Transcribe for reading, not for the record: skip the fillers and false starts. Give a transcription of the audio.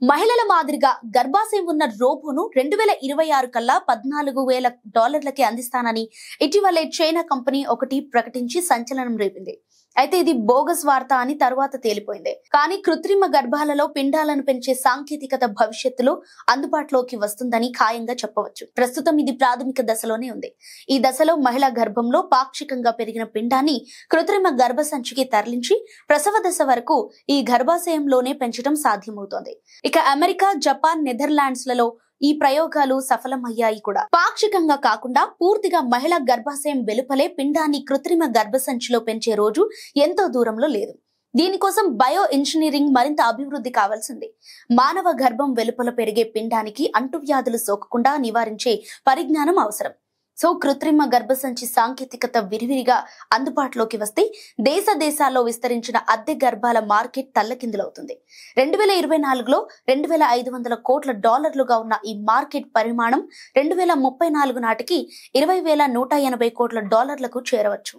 మహిళల మాదిరిగా గర్భాశయం ఉన్న రోబోను 2026 కల్లా $14,000కి అందిస్తానని ఇటీవలే చైనా కంపెనీ ఒకటి ప్రకటించి సంచలనం రేపింది. అయితే ఇది బోగస్ వార్త అని తరువాత తేలిపోయింది. కానీ కృత్రిమ గర్భాలలో పిండాలను పెంచే సాంకేతికత భవిష్యత్తులో అందుబాటులోకి వస్తుందని ఖాయంగా చెప్పవచ్చు. ప్రస్తుతం ఇది ప్రాథమిక దశలోనే ఉంది. ఈ దశలో మహిళా గర్భంలో పాక్షికంగా పెరిగిన పిండాన్ని కృత్రిమ గర్భసంచికి తరలించి ప్రసవ దశ వరకు ఈ గర్భాశయంలోనే పెంచడం సాధ్యమవుతోంది. ఇక అమెరికా, జపాన్, నెదర్లాండ్స్ లలో ఈ ప్రయోగాలు సఫలమయ్యాయి కూడా. పాక్షికంగా కాకుండా పూర్తిగా మహిళా గర్భాశయం వెలుపలే పిండాన్ని కృత్రిమ గర్భసంచిలో పెంచే రోజు ఎంతో దూరంలో లేదు. దీనికోసం బయో ఇంజనీరింగ్ మరింత అభివృద్ధి కావాల్సింది. మానవ గర్భం వెలుపల పెరిగే పిండానికి అంటువ్యాధులు సోకకుండా నివారించే పరిజ్ఞానం అవసరం. సో కృత్రిమ గర్భసంచి సాంకేతికత విరివిరిగా అందుబాటులోకి వస్తే దేశాల్లో విస్తరించిన అద్దె గర్భాల మార్కెట్ తల్లకిందులవుతుంది. 2024లో $2,500 కోట్ల ఉన్న ఈ మార్కెట్ పరిమాణం 2034 నాటికి $20,180 కోట్ల చేరవచ్చు.